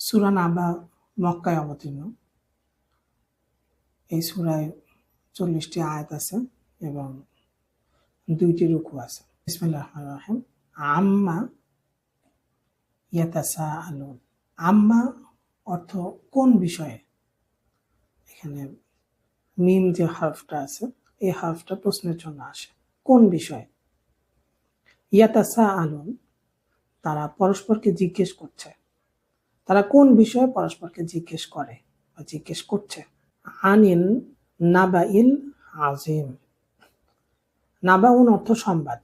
সূরা নাবা মক্কায় অবতীর্ণ। এই সূরায় 40টি আয়াত আছে এবং 2টি রুকু আছে। বিসমিল্লাহির রহমানির রহিম। আম্মা ইয়াতাসাআলুন। আম্মা অর্থ কোন বিষয়ে। এখানে মিম যে হরফটা আছে এই হরফটা প্রশ্নের জন্য আসে। কোন বিষয়ে? ইয়াতাসাআলুন, তারা পরস্পরকে জিজ্ঞেস করছে। তারা কোন বিষয়ে পরস্পরকে জিজ্ঞেস করে বা জিজ্ঞেস করছে? আনিন নাবাইল আজিম। নাবাউন অর্থ সংবাদ।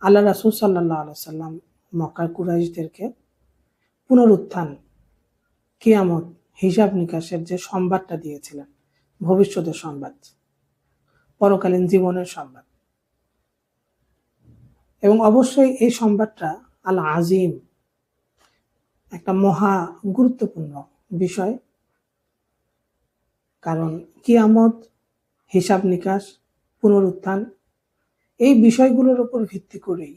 আল্লাহ রাসূল সাল্লাল্লাহু আলাইহি সাল্লাম মক্কার কুরাইশদেরকে পুনরুত্থান, কিয়ামত, হিসাব নিকাশের যে সংবাদটা দিয়েছিলেন, ভবিষ্যতের সংবাদ, পরকালীন জীবনের সংবাদ, এবং অবশ্যই এই সংবাদটা আল আজিম, একটা মহা গুরুত্বপূর্ণ বিষয়। কারণ কিয়ামত, হিসাব নিকাশ, পুনরুত্থান, এই বিষয়গুলোর উপর ভিত্তি করেই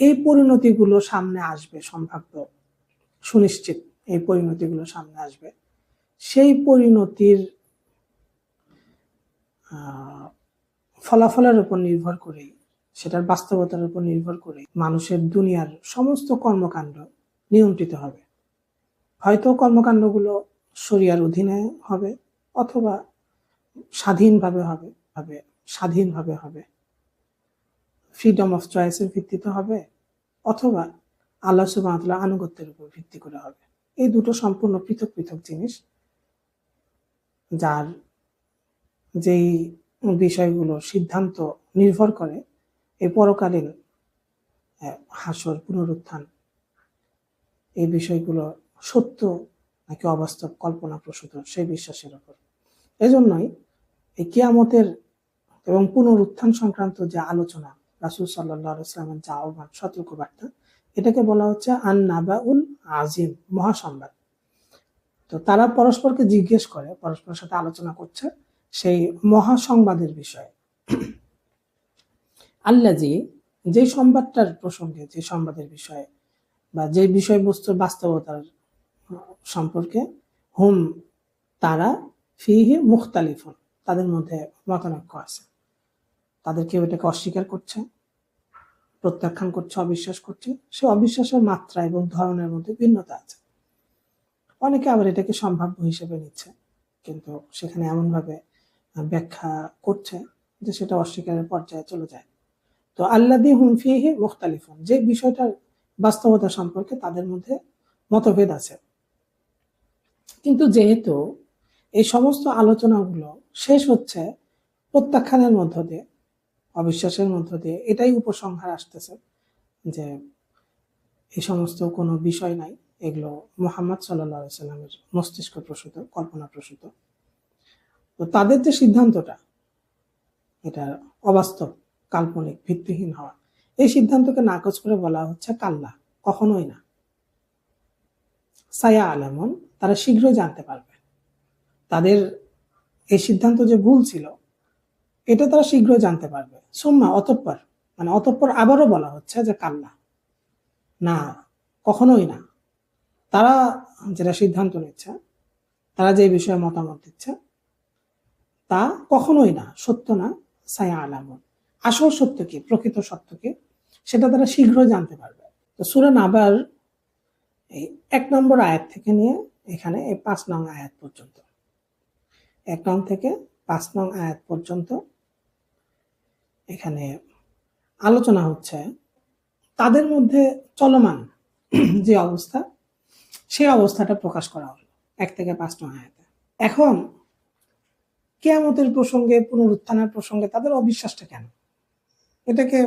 এই পরিণতিগুলো সামনে আসবে, সম্ভাব্য, সুনিশ্চিত এই পরিণতিগুলো সামনে আসবে। সেই পরিণতির ফলাফলের উপর নির্ভর করেই, সেটার বাস্তবতার উপর নির্ভর করে মানুষের দুনিয়ার সমস্ত কর্মকাণ্ড নিয়ন্ত্রিত হবে। হয়তো কর্মকাণ্ডগুলো শরিয়ার অধীনে হবে, অথবা স্বাধীনভাবে হবে, ফ্রিডম অফ চয়েসের ভিত্তিতে হবে, অথবা আল্লাহ সুবহানাহু ওয়া তাআলার আনুগত্যের উপর ভিত্তি করে হবে। এই দুটো সম্পূর্ণ পৃথক পৃথক জিনিস, যার যেই বিষয়গুলো সিদ্ধান্ত নির্ভর করে এই পরকালীন হাসর, পুনরুত্থান, এই বিষয়গুলো সত্য নাকি অবাস্তব, কল্পনা প্রসূত, সেই বিশ্বাসের উপর। এজন্যই এই কিয়ামতের এবং পুনরুত্থান সংক্রান্ত যে আলোচনা, রাসূল সাল্লাল্লাহু আলাইহি ওয়াসাল্লামের যে আহ্বান, সতর্কবার্তা, এটাকে বলা হচ্ছে আন নাবাউল আজিম, মহাসংবাদ। তো তারা পরস্পরকে জিজ্ঞেস করে, পরস্পরের সাথে আলোচনা করছে সেই মহাসংবাদের বিষয়ে। আল্লাযী, যে সংবাদটার প্রসঙ্গে, যে সংবাদের বিষয়ে বা যে বিষয়বস্তুর বাস্তবতার সম্পর্কে, হুম, তারা ফিহি মুখতালিফুন, তাদের মধ্যে মতানৈক্য আছে। তাদের কেউ এটাকে অস্বীকার করছে, প্রত্যাখ্যান করছে, অবিশ্বাস করছে। সে অবিশ্বাসের মাত্রা এবং ধরনের মধ্যে ভিন্নতা আছে। অনেকে আবার এটাকে সম্ভাব্য হিসেবে নিচ্ছে, কিন্তু সেখানে এমনভাবে ব্যাখ্যা করছে যে সেটা অস্বীকারের পর্যায়ে চলে যায়। তো আল্লাযী হুম ফীহি মুখতালিফুন, যে বিষয়টার বাস্তবতা সম্পর্কে তাদের মধ্যে মতভেদ আছে। কিন্তু যেহেতু এই সমস্ত আলোচনাগুলো শেষ হচ্ছে প্রত্যাখ্যানের মধ্য দিয়ে, অবিশ্বাসের মধ্য দিয়ে, এটাই উপসংহার আসতেছে যে এই সমস্ত কোনো বিষয় নাই, এগুলো মুহাম্মদ সাল্লাল্লাহু আলাইহি সাল্লামের মস্তিষ্ক প্রসূত, কল্পনা প্রসূত। তো তাদের যে সিদ্ধান্তটা, এটা অবাস্তব, কাল্পনিক, ভিত্তিহীন হওয়া, এই সিদ্ধান্তকে নাকচ করে বলা হচ্ছে কাল্লা, কখনোই না। সায়া আলামুন, তারা শীঘ্রই জানতে পারবে। তাদের এই সিদ্ধান্ত যে ভুল ছিল, এটা তারা শীঘ্রই জানতে পারবে। সুম্মা, অতঃপর, মানে অতঃপর আবারও বলা হচ্ছে যে কাল্লা, না, কখনোই না। তারা যেটা সিদ্ধান্ত নিচ্ছে, তারা যে বিষয়ে মতামত দিচ্ছে, তা কখনোই না, সত্য না। সায়া আলামুন, আসল সত্য কি, প্রকৃত সত্য কি, সেটা তারা শীঘ্রই জানতে পারবে। তো সূরা নাবার এই 1 নম্বর আয়াত থেকে নিয়ে এখানে এই 5 নং আয়াত পর্যন্ত, 1 নং থেকে 5 নং আয়াত পর্যন্ত এখানে আলোচনা হচ্ছে তাদের মধ্যে চলমান যে অবস্থা, সেই অবস্থাটা প্রকাশ করা হলো 1 থেকে 5 নং আয়াতে। এখন কিয়ামতের প্রসঙ্গে, পুনরুত্থানের প্রসঙ্গে তাদের অবিশ্বাসটা কেন? এটাকে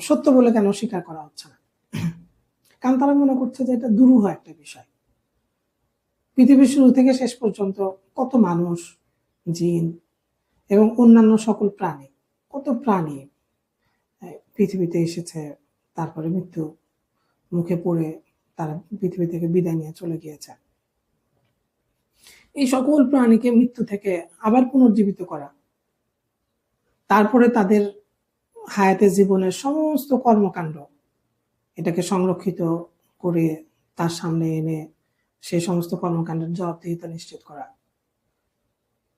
সত্য বলে কেন স্বীকার করা হচ্ছে না? কারণ তারা মনে করছে যে এটা দুরূহ একটা বিষয়। পৃথিবীর শুরু থেকে শেষ পর্যন্ত কত মানুষ, জিন এবং অন্যান্য সকল প্রাণী, কত প্রাণী পৃথিবীতে এসেছে, তারপরে মৃত্যু মুখে পড়ে তারা পৃথিবী থেকে বিদায় নিয়ে চলে গিয়েছে। এই সকল প্রাণীকে মৃত্যু থেকে আবার পুনর্জীবিত করা, তারপরে তাদের হায়াতে জীবনের সমস্ত কর্মকাণ্ড এটাকে সংরক্ষিত করে তার সামনে এনে সে সমস্ত কর্মকাণ্ডের জবাবদিহিতা নিশ্চিত করা,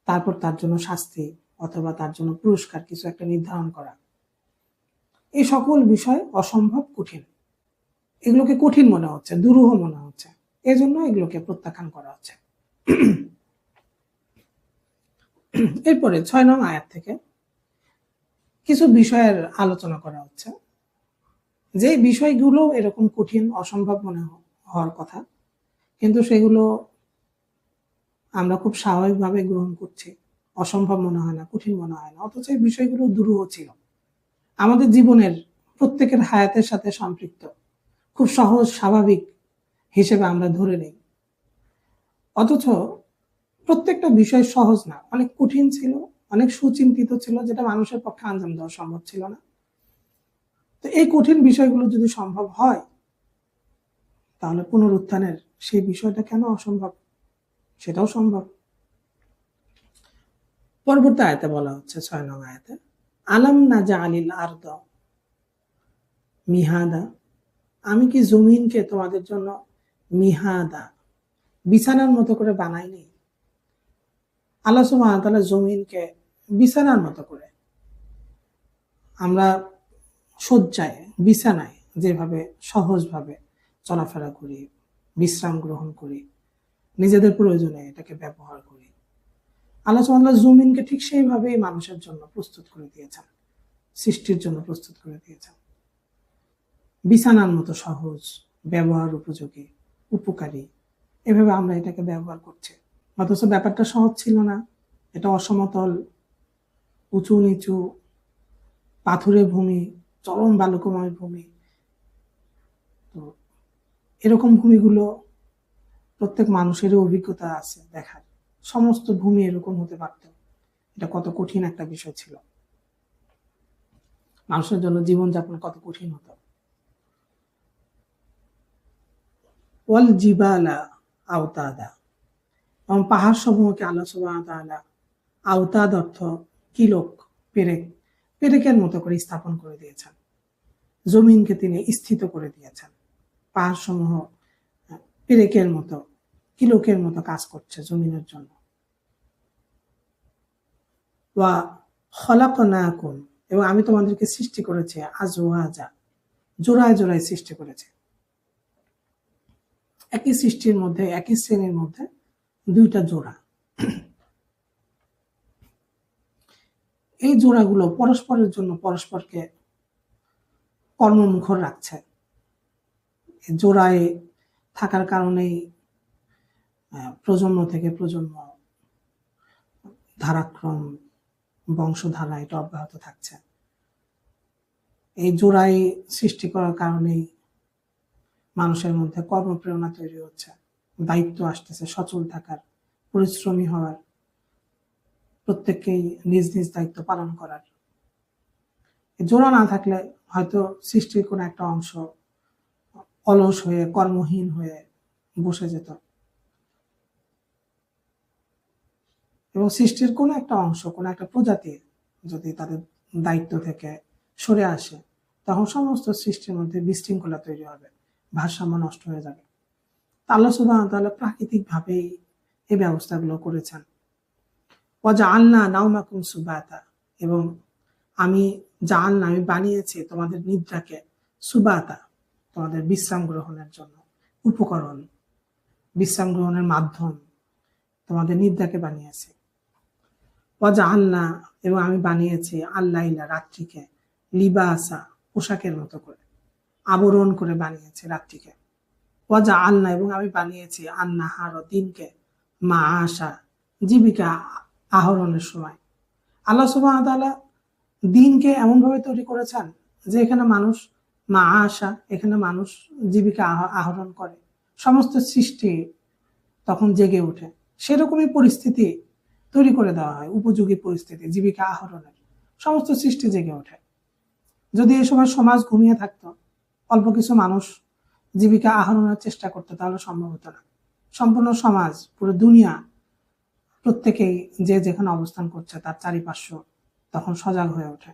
তারপর তার জন্য শাস্তি অথবা তার জন্য পুরস্কার কিছু একটা নির্ধারণ করা, এই সকল বিষয় অসম্ভব কঠিন। এগুলোকে কঠিন মনে হচ্ছে, দুরূহ মনে হচ্ছে, এজন্য এগুলোকে প্রত্যাখ্যান করা হচ্ছে। এরপরে 6 নং আয়াত থেকে কিছু বিষয়ের আলোচনা করা হচ্ছে, যে বিষয়গুলো এরকম কঠিন অসম্ভব মনে হওয়ার কথা, কিন্তু সেগুলো আমরা খুব স্বাভাবিকভাবে গ্রহণ করছি, অসম্ভব মনে হয় না, কঠিন মনে হয় না, অথচ এই বিষয়গুলো দুরূহ ছিল, আমাদের জীবনের প্রত্যেকের হায়াতের সাথে সম্পৃক্ত, খুব সহজ স্বাভাবিক হিসেবে আমরা ধরে নেই। অথচ প্রত্যেকটা বিষয় সহজ না, অনেক কঠিন ছিল, অনেক সুচিন্তিত ছিল, যেটা মানুষের পক্ষে আঞ্জাম দেওয়া সম্ভব ছিল না। তো এই কঠিন বিষয়গুলো যদি সম্ভব হয়, তাহলে পুনরুত্থানের সেই বিষয়টা কেন অসম্ভব? সেটাও সম্ভব। পরবর্তী আয়াতে বলা হচ্ছে 6 নং আয়াতে, আলাম নাজআলিল আরদ মিহাদা, আমি কি জমিনকে তোমাদের জন্য মিহাদা, বিছানার মতো করে বানাইনি? আল্লাহ সুবহানাহু ওয়া তাআলা জমিনকে বিছানার মতো করে, আমরা শয্যায় বিছানায় যেভাবে সহজভাবে চলাফেরা করি, বিশ্রাম গ্রহণ করি, নিজেদের প্রয়োজনে এটাকে ব্যবহার করি, আল্লাহ সুবহানাহু ওয়া তাআলা জমিনকে ঠিক সেইভাবেই মানুষের জন্য প্রস্তুত করে দিয়েছেন, সৃষ্টির জন্য প্রস্তুত করে দিয়েছেন, বিছানার মতো সহজ, ব্যবহার উপযোগী, উপকারী, এভাবে আমরা এটাকে ব্যবহার করছি। অথচ ব্যাপারটা সহজ ছিল না, এটা অসমতল, উঁচু নিচু, পাথুরে ভূমি, চরম বালুকময় ভূমি। তো এরকম ভূমিগুলো প্রত্যেক মানুষেরই অভিজ্ঞতা আছে দেখার, সমস্ত ভূমি এরকম হতে পারত, এটা কত কঠিন একটা বিষয় ছিল, মানুষের জন্য জীবনযাপন কত কঠিন হতো। ওয়াল জিবালা আওতাদা, এবং পাহাড় সমূহকে আল্লাহ সুবহানাহু ওয়া তাআলা আওতাদ অর্থ কিলক, পেরেক, পেরেকের মতো করে স্থাপন করে দিয়েছেন, জমিনকে তিনি স্থিত করে দিয়েছেন, পাহাড় সমূহ পেরেকের মতো, কিলকের মতো কাজ করছে জমিনের জন্য। ওয়া খলাকনাকুম, এবং আমি তোমাদেরকে সৃষ্টি করেছি আজওয়াজা, জোড়ায় জোড়ায় সৃষ্টি করেছে, একই সৃষ্টির মধ্যে, একই শ্রেণীর মধ্যে দুইটা জোড়া, এই জোড়াগুলো পরস্পরের জন্য পরস্পরকে কর্মমুখর রাখছে, জোড়ায় থাকার কারণেই প্রজন্ম থেকে প্রজন্ম ধারাক্রম, বংশধারা এটা অব্যাহত থাকছে। এই জোড়ায় সৃষ্টি করার কারণেই মানুষের মধ্যে কর্মপ্রেরণা তৈরি হচ্ছে, দায়িত্ব আসতেছে, সচল থাকার, পরিশ্রমী হওয়ার, প্রত্যেককেই নিজ নিজ দায়িত্ব পালন করার। জোড়া না থাকলে হয়তো সৃষ্টির কোনো একটা অংশ অলস হয়ে, কর্মহীন হয়ে বসে যেত, এবং সৃষ্টির কোনো একটা অংশ, কোনো একটা প্রজাতি যদি তাদের দায়িত্ব থেকে সরে আসে, তখন সমস্ত সৃষ্টির মধ্যে বিশৃঙ্খলা তৈরি হবে, ভারসাম্য নষ্ট হয়ে যাবে। আল্লাহ সুবহানাহু ওয়া তাআলা প্রাকৃতিকভাবেই এই ব্যবস্থাগুলো করেছেন। ওয়াজআলনা নাওমাকুম সুবাতা, এবং আমি বানিয়েছি তোমাদের নিদ্রাকে সুবাতা, তোমাদের বিশ্রাম গ্রহণের জন্য উপকরণ, বিশ্রাম গ্রহণের মাধ্যম, তোমাদের নিদ্রাকে বানিয়েছি। ওয়াজআলনা, এবং আমি বানিয়েছি আল্লাইলা, রাত্রিকে, লিবাসা, পোশাকের মতো করে, আবরণ করে বানিয়েছি রাত্রিকে। ওয়াজআলনা, এবং আমি বানিয়েছি আন-নাহার, দিনকে, মাআশা, জীবিকা আহরণের সময়। আল্লাহ সুবহানাহু ওয়া তাআলা দিনকে এমনভাবে তৈরি করেছেন যে এখানে মানুষ মাআশা, এখানে মানুষ জীবিকা আহরণ করে, সমস্ত সৃষ্টি তখন জেগে ওঠে, সেরকমই পরিস্থিতি তৈরি করে দেওয়া হয়, উপযোগী পরিস্থিতি জীবিকা আহরণের, সমস্ত সৃষ্টি জেগে ওঠে। যদি এই সময় সমাজ ঘুমিয়ে থাকতো, অল্প কিছু মানুষ জীবিকা আহরণের চেষ্টা করতো, তাহলে সম্ভব হতো না। সম্পূর্ণ সমাজ, পুরো দুনিয়া, প্রত্যেকেই যে যেখানে অবস্থান করছে তার চারিপার্শ্ব তখন সজাগ হয়ে ওঠে।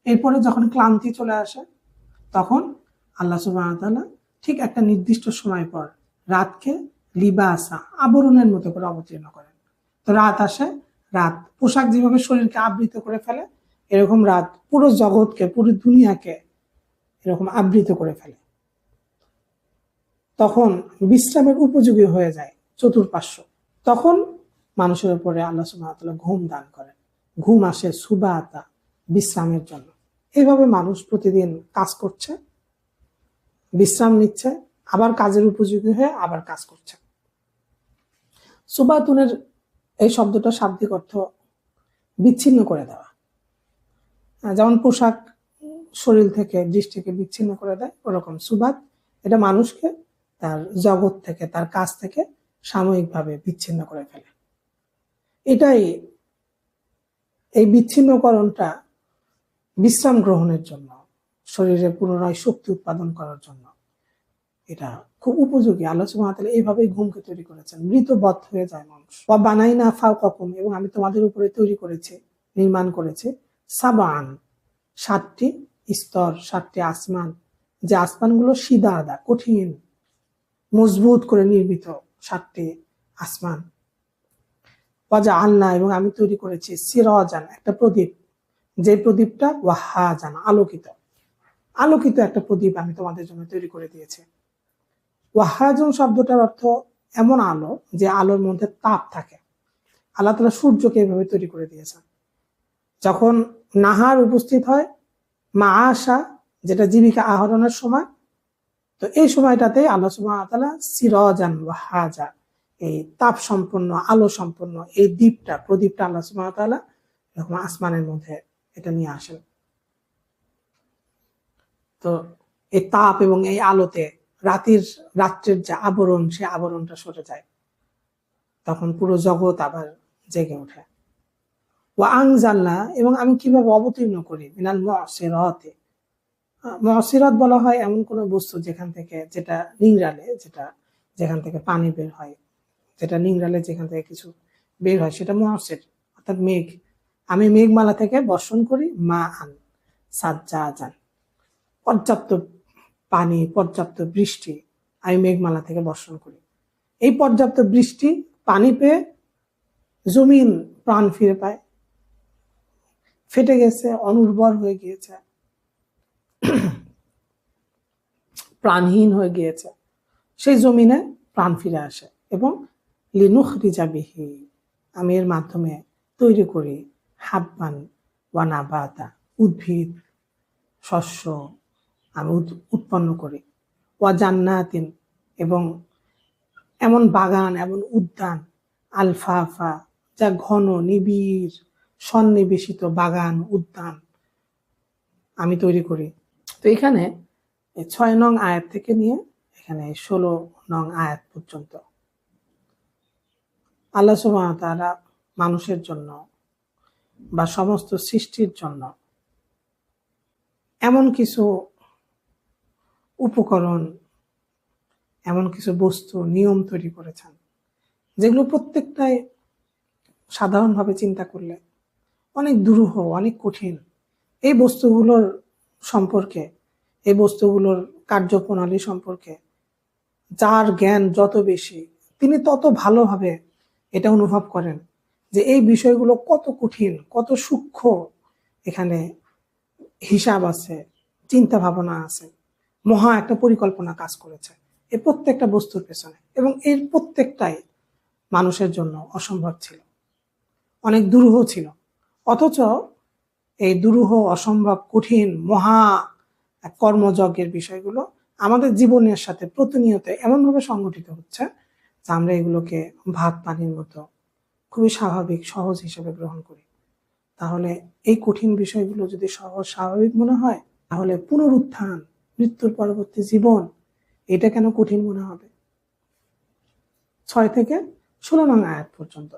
এরপরে যখন ক্লান্তি চলে আসে, তখন আল্লাহ সুবহানাহু ওয়া তাআলা ঠিক একটা নির্দিষ্ট সময় পর রাতকে লিবাসা আবরণের মতো করে অবতীর্ণ করেন। তো রাত আসে, রাত পোশাক যেভাবে শরীরকে আবৃত করে ফেলে, এরকম রাত পুরো জগৎকে, পুরো দুনিয়াকে এরকম আবৃত করে ফেলে। তখন বিশ্রামের উপযোগী হয়ে যায় চতুর্পার্শ্ব। তখন মানুষের উপরে আল্লাহ সুবহানাহু ওয়া তাআলা ঘুম দান করেন। ঘুম আসে সুবাতা, বিশ্রামের জন্য। এইভাবে মানুষ প্রতিদিন কাজ করছে, বিশ্রাম নিচ্ছে, আবার কাজের উপযোগী হয়ে আবার কাজ করছে। সুবাতুনের এই শব্দটা শাব্দিক অর্থ বিচ্ছিন্ন করে দেওয়া। যেমন পোশাক শরীর থেকে, দৃষ্টিকে বিচ্ছিন্ন করে দেয়, ওরকম সুবাত এটা মানুষকে তার জগৎ থেকে, তার কাজ থেকে সাময়িকভাবে বিচ্ছিন্ন করে ফেলে। এটাই, এই বিচ্ছিন্নকরণটা বিশ্রাম গ্রহণের জন্য, শরীরে পুনরায় শক্তি উৎপাদন করার জন্য এটা খুব উপযোগী। আল্লাহ সুবহানাহু ওয়া তাআলা এইভাবেই ঘুমকে তৈরি করেছেন। মৃতবৎ হয়ে যায় মানুষ। ওয়া বানাইনা ফাওকাকুম, এবং আমি তোমাদের উপরে তৈরি করেছি, নির্মাণ করেছি, সাবান, 7টি স্তর, 7টি আসমান, যে আসমানগুলো সিদাদা, কঠিন, মজবুত করে নির্মিত 7টি আসমান। ওয়াজআলনা, এবং আমি তৈরি করেছি, সিরাজান, একটা প্রদীপ, যে প্রদীপটা ওয়াহাজান, আলোকিত, আলোকিত একটা প্রদীপ আমি তোমাদের জন্য তৈরি করে দিয়েছি। ওয়াহাজন শব্দটার অর্থ এমন আলো যে আলোর মধ্যে তাপ থাকে। আল্লাহ তাআলা সূর্যকে এভাবে তৈরি করে দিয়েছেন। যখন নাহার উপস্থিত হয়, মাআশা, যেটা জীবিকা আহরণের সময়, তো এই সময়টাতে আল্লাহ সুবহানাহু ওয়া তাআলা সিরাজান ওয়াহাজা, এই তাপ সম্পন্ন, আলো সম্পন্ন এই দ্বীপটা, প্রদীপটা আল্লাহ সুবহানাহু ওয়া তাআলা এরকম আসমানের মধ্যে এটা নিয়ে আসেন। তো এই তাপ এবং এই আলোতে রাত্রের যে আবরণ, সে আবরণটা সরে যায়, তখন পুরো জগৎ আবার জেগে ওঠে। ওয়া আনজালনা, এবং আমি কিভাবে অবতীর্ণ করি, মিনাল মুসিরাতে, মুসিরাত বলা হয় এমন কোন বস্তু যেখান থেকে, যেটা নিংড়ালে, যেখান থেকে পানি বের হয়, যেটা নিংড়ালে যেখান থেকে কিছু বের হয়, সেটা মুসির, অর্থাৎ মেঘ। আমি মেঘমালা থেকে বর্ষণ করি, মা আন সাজ্জাজান, পর্যাপ্ত পানি, পর্যাপ্ত বৃষ্টি আমি মেঘমালা থেকে বর্ষণ করি। এই পর্যাপ্ত বৃষ্টি, পানি পেয়ে জমিন প্রাণ ফিরে পায়, ফেটে গেছে, অনুর্বর হয়ে গিয়েছে, প্রাণহীন হয়ে গিয়েছে, সেই জমিনে প্রাণ ফিরে আসে। এবং লিনুখরিজা বিহি, আমি এর মাধ্যমে তৈরি করি, হাব্বান ওয়া নাবাতা, উদ্ভিদ, শস্য আমি উৎপন্ন করি, ওয়া জান্নাতিন, এবং এমন বাগান, এমন উদ্যান, আলফাফা, যা ঘন, নিবিড়, সন্নিবেশিত বাগান, উদ্যান আমি তৈরি করি। তো এখানে 6 নং আয়াত থেকে নিয়ে এখানে 16 নং আয়াত পর্যন্ত আল্লাহ সুবহানাহু ওয়া তাআলা মানুষের জন্য বা সমস্ত সৃষ্টির জন্য এমন কিছু উপকরণ, এমন কিছু বস্তু, নিয়ম তৈরি করেছেন, যেগুলো প্রত্যেকটাই সাধারণভাবে চিন্তা করলে অনেক দুরূহ, অনেক কঠিন। এই বস্তুগুলোর সম্পর্কে, এই বস্তুগুলোর কার্যপ্রণালী সম্পর্কে যার জ্ঞান যত বেশি, তিনি তত ভালোভাবে এটা অনুভব করেন যে এই বিষয়গুলো কত কঠিন, কত সূক্ষ্ম, এখানে হিসাব আছে, চিন্তা ভাবনা আছে, মহা একটা পরিকল্পনা কাজ করেছে এই প্রত্যেকটা বস্তুর পেছনে। এবং এর প্রত্যেকটাই মানুষের জন্য অসম্ভব ছিল, অনেক দুরূহ ছিল। অথচ এই দুরূহ, অসম্ভব, কঠিন, মহা কর্মযজ্ঞের বিষয়গুলো আমাদের জীবনের সাথে প্রতিনিয়ত এমনভাবে সংগঠিত হচ্ছে যে আমরা এগুলোকে ভাত পানির মতো খুবই স্বাভাবিক, সহজ হিসেবে গ্রহণ করি। তাহলে এই কঠিন বিষয়গুলো যদি সহজ, স্বাভাবিক মনে হয়, তাহলে পুনরুত্থান, মৃত্যুর পরবর্তী জীবন, এটা কেন কঠিন মনে হবে? 6 থেকে 16 নং আয়াত পর্যন্ত।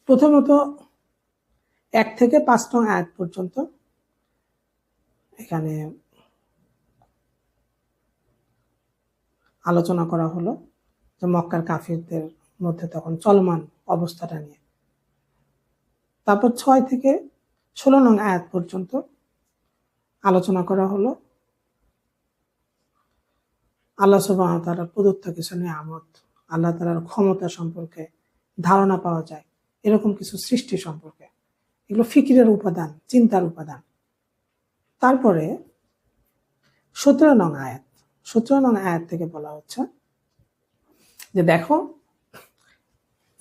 প্রথমত 1 থেকে 5 নং আয়াত পর্যন্ত এখানে আলোচনা করা হলো যে মক্কার কাফিরদের মধ্যে তখন চলমান অবস্থাটা নিয়ে। তারপর 6 থেকে 16 নং আয়াত পর্যন্ত আলোচনা করা হলো আল্লাহ সুবহানাহু ওয়া তাআলার প্রদত্ত কিছু নিয়ামত, আল্লাহ তাআলার ক্ষমতা সম্পর্কে ধারণা পাওয়া যায় এরকম কিছু সৃষ্টি সম্পর্কে। এগুলো ফিকিরের উপাদান, চিন্তার উপাদান। তারপরে 17 নং আয়াত, 17 নং আয়াত থেকে বলা হচ্ছে যে দেখো,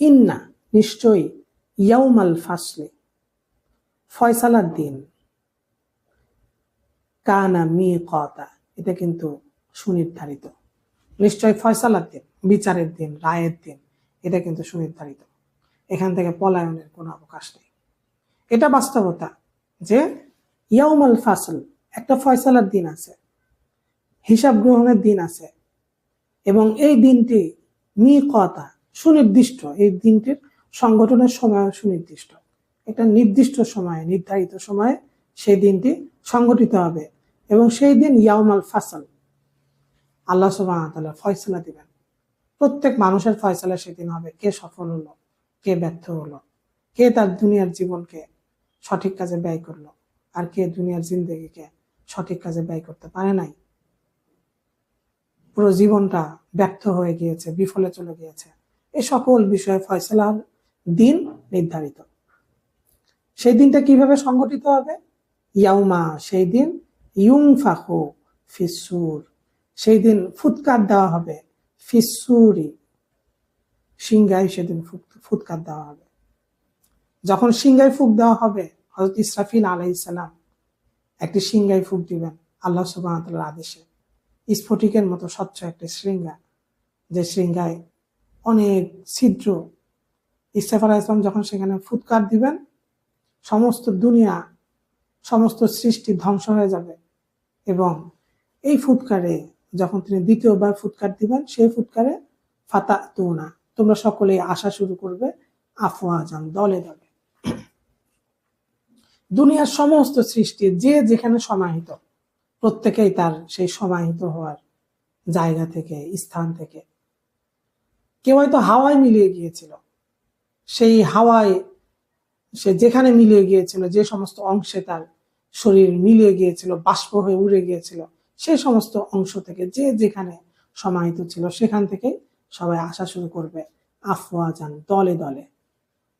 ইন্না নিশ্চয়ই, ইয়াউমাল ফাসলি ফয়সালার দিন, কানা মিকাতা এটা কিন্তু সুনির্ধারিত। নিশ্চয় ফয়সালার দিন, বিচারের দিন, রায়ের দিন, এটা কিন্তু সুনির্ধারিত। এখান থেকে পলায়নের কোনো অবকাশ নেই। এটা বাস্তবতা যে ইয়াউমাল ফাসল একটা ফয়সালার দিন আছে, হিসাব গ্রহণের দিন আছে, এবং এই দিনটি মিকাতা সুনির্দিষ্ট। এই দিনটির সংগঠনের সময় সুনির্দিষ্ট। একটা নির্দিষ্ট সময়ে, নির্ধারিত সময়ে সেই দিনটি সংগঠিত হবে, এবং সেই দিন ইয়াউমাল ফাসল আল্লাহ সুবহানাহু ওয়া তাআলা ফয়সালা দিবেন। প্রত্যেক মানুষের ফয়সালা সেদিন হবে, কে সফল হলো, কে ব্যর্থ হলো, কে তার দুনিয়ার জীবনকে সঠিক কাজে ব্যয় করলো, আর কে দুনিয়ার জিন্দেগিকে সঠিক কাজে ব্যয় করতে পারে নাই, পুরো জীবনটা ব্যর্থ হয়ে গিয়েছে, বিফলে চলে গিয়েছে। এই সকল বিষয়ে ফয়সালার দিন নির্ধারিত। সেই দিনটা কিভাবে সংগঠিত হবে? ইয়াউমা সেই দিন, ইউনফাখু ফিসসুর সেই দিন ফুৎকার দেওয়া হবে, ফিসসুরি সিংহায় সেদিন ফুৎকার দেওয়া হবে। যখন সিংহায় ফুঁক দেওয়া হবে, হযরত ইসরাফিল আলাইহিস সালাম একটি সিংহায় ফুঁক দিবেন আল্লাহ সুবহানাহু ওয়া তাআলার আদেশে। স্ফটিকের মতো স্বচ্ছ একটি শৃঙ্গা, যে শৃঙ্গায় অনেক ছিদ্র। ইসরাফিল আলাইহিস সালাম যখন সেখানে ফুৎকার দিবেন, সমস্ত দুনিয়া, সমস্ত সৃষ্টি ধ্বংস হয়ে যাবে। এবং এই ফুৎকারে যখন তিনি দ্বিতীয়বার ফুৎকার দিবেন, সেই ফুৎকারে ফাতাতুনা তোমরা সকলেই আসা শুরু করবে, আফওয়াজান দলে দলে। দুনিয়ার সমস্ত সৃষ্টি যে যেখানে সমাহিত, প্রত্যেকেই তার সেই সমাহিত হওয়ার জায়গা থেকে, স্থান থেকে। কেউ হয়তো হাওয়ায় মিলিয়ে গিয়েছিল, সেই হাওয়ায় সে যেখানে মিলিয়ে গিয়েছিল, যে সমস্ত অংশে তার শরীর মিলিয়ে গিয়েছিল, বাষ্প হয়ে উড়ে গিয়েছিল, সেই সমস্ত অংশ থেকে যে যেখানে সমাহিত ছিল সেখান থেকে সবাই আসা শুরু করবে, আফওয়াজান দলে দলে।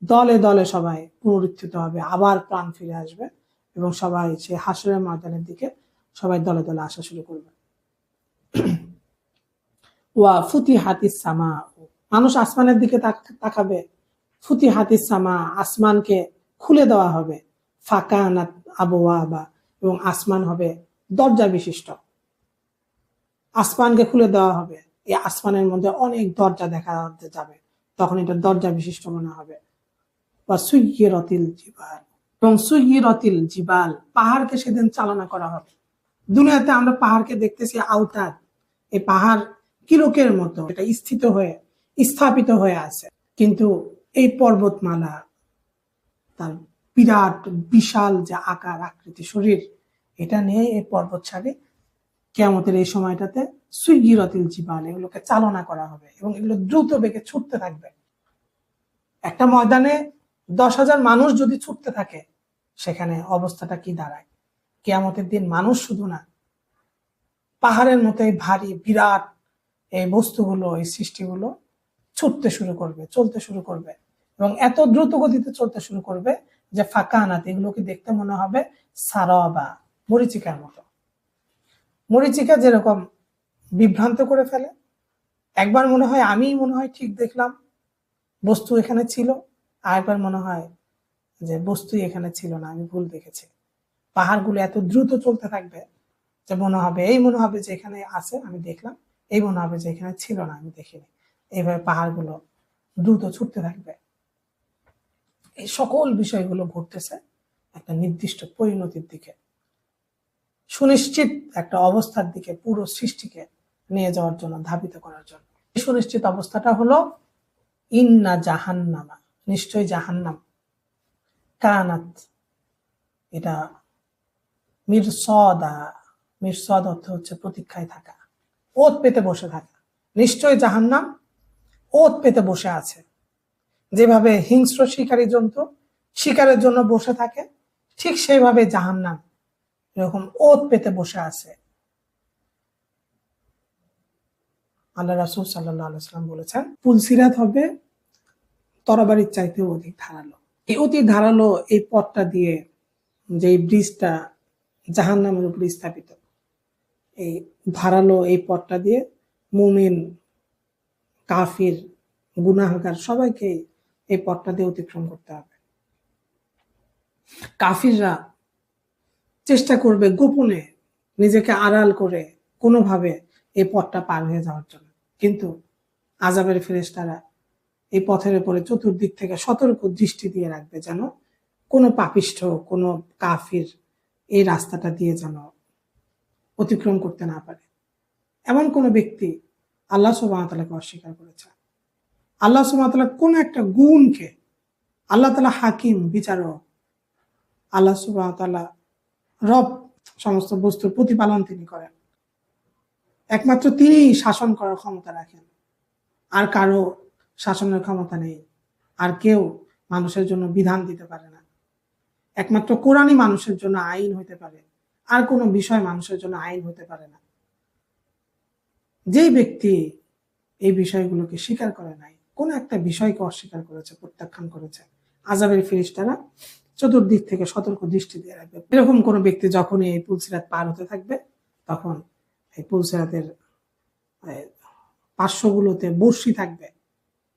দলে দলে সবাই পুনরুত্থিত হবে, আবার প্রাণ ফিরে আসবে, এবং সবাই সে হাসরের ময়দানের দিকে সবাই দলে দলে আসা শুরু করবে। ওয়া ফুতিহাতিস সামা মানুষ আসমানের দিকে তাকাবে, ফুতিহাতিস সামা আসমানকে খুলে দেওয়া হবে, ফাকানাত আবওয়াবা এবং আসমান হবে দরজা বিশিষ্ট। আসমানকে খুলে দেওয়া হবে, এই আসমানের মধ্যে অনেক দরজা দেখা যাবে, তখন এটা দরজা বিশিষ্ট মনে হবে। বা সুইয়িরাতিল জিবাল এবং সুইয়িরাতিল জিবাল পাহাড়কে সেদিন চালনা করা হবে। দুনিয়াতে আমরা পাহাড়কে দেখতেছি আওতাদ, এই পাহাড় কিলোকের মতো এটা স্থাপিত হয়ে আছে, কিন্তু এই পর্বতমালা তার বিরাট বিশাল যে আকার আকৃতি শরীর, এটা নিয়ে এই পর্বত সারি কিয়ামতের এই সময়টাতে সুইয়িরাতিল জিবাল এগুলোকে চালনা করা হবে, এবং এগুলো দ্রুত বেগে ছুটতে থাকবে। একটা ময়দানে 10,000 মানুষ যদি ছুটতে থাকে, সেখানে অবস্থাটা কি দাঁড়ায়? কিয়ামতের দিন মানুষ শুধু না, পাহাড়ের মতো এই ভারী বিরাট এই বস্তুগুলো, এই সৃষ্টিগুলো ছুটতে শুরু করবে, চলতে শুরু করবে, এবং এত দ্রুত গতিতে চলতে শুরু করবে যে ফাকানাত এগুলোকে দেখতে মনে হবে সারাবা মরিচিকার মতো। মরিচিকা যেরকম বিভ্রান্ত করে ফেলে, একবার মনে হয় আমি ঠিক দেখলাম, বস্তু এখানে ছিল, আর একবার মনে হয় যে বস্তুই এখানে ছিল না, আমি ভুল দেখেছি। পাহাড়গুলো এত দ্রুত চলতে থাকবে যে মনে হবে যে এখানে আছে, আমি দেখলাম, এই মনে হবে যে এখানে ছিল না, আমি দেখিনি। এইভাবে পাহাড়গুলো দ্রুত ছুটতে থাকবে। এই সকল বিষয়গুলো ঘটতেছে একটা নির্দিষ্ট পরিণতির দিকে, সুনিশ্চিত একটা অবস্থার দিকে, পুরো সৃষ্টিকে নিয়ে যাওয়ার জন্য, ধাবিত করার জন্য। এই সুনিশ্চিত অবস্থাটা হলো ইন্না জাহান্নামা নিশ্চয় জাহান্নাম, কানাত এটা মিরসদ অর্থ হচ্ছে প্রতীক্ষায় থাকা, ওত পেতে বসে থাকা। নিশ্চয় জাহান্নাম ওত পেতে বসে আছে। যেভাবে হিংস্র শিকারী জন্তু শিকারের জন্য বসে থাকে, ঠিক সেইভাবে জাহান্নাম এরকম ওত পেতে বসে আছে। আল্লাহ রাসূল সাল্লাল্লাহু আলাইহি ওয়াসাল্লাম বলেছেন পুলসিরাত হবে তরবারির চাইতেও অধিক ধারালো। এই অতি ধারালো এই পথটা দিয়ে, যে ব্রিজটা জাহান্নামের উপর স্থাপিত, এই ধারালো এই পথটা দিয়ে মুমিন, কাফির, গুনাহগার সবাইকে এই পথটা দিয়ে অতিক্রম করতে হবে। কাফিররা চেষ্টা করবে গোপনে নিজেকে আড়াল করে কোনোভাবে এই পথটা পার হয়ে যাওয়ার জন্য, কিন্তু আযাবের ফেরেশতারা এই পথের উপরে চতুর্দিক থেকে সতর্ক দৃষ্টি দিয়ে রাখবে, যেন কোনো পাপিষ্ঠ, কোনো কাফির এই রাস্তাটা দিয়ে যেন অতিক্রম করতে না পারে। এমন কোনো ব্যক্তি আল্লাহ সুবহানাহু ওয়া তাআলাকে অস্বীকার করেছে, আল্লাহ সুবহানাহু ওয়া তাআলার কোন একটা গুণকে, আল্লাহ তাআলা হাকিম, বিচারক, আল্লাহ সুবহানাহু ওয়া তাআলা রব, সমস্ত বস্তুর প্রতিপালন তিনি করেন, একমাত্র তিনিই শাসন করার ক্ষমতা রাখেন, আর কারো শাসনের ক্ষমতা নেই, আর কেউ মানুষের জন্য বিধান দিতে পারে না। একমাত্র কোরআনই মানুষের জন্য আইন হতে পারে, আর কোনো বিষয় মানুষের জন্য আইন হতে পারে না। যেই ব্যক্তি এই বিষয়গুলোকে স্বীকার করে নাই, কোন একটা বিষয়কে অস্বীকার করেছে, প্রত্যাখ্যান করেছে, আযাবের ফেরেশতারা চতুর্দিক থেকে সতর্ক দৃষ্টি দিয়ে রাখবে। এরকম কোন ব্যক্তি যখনই এই পুলসিরাত পার হতে থাকবে, তখন এই পুলসিরাতের পার্শ্বগুলোতে বর্ষি থাকবে,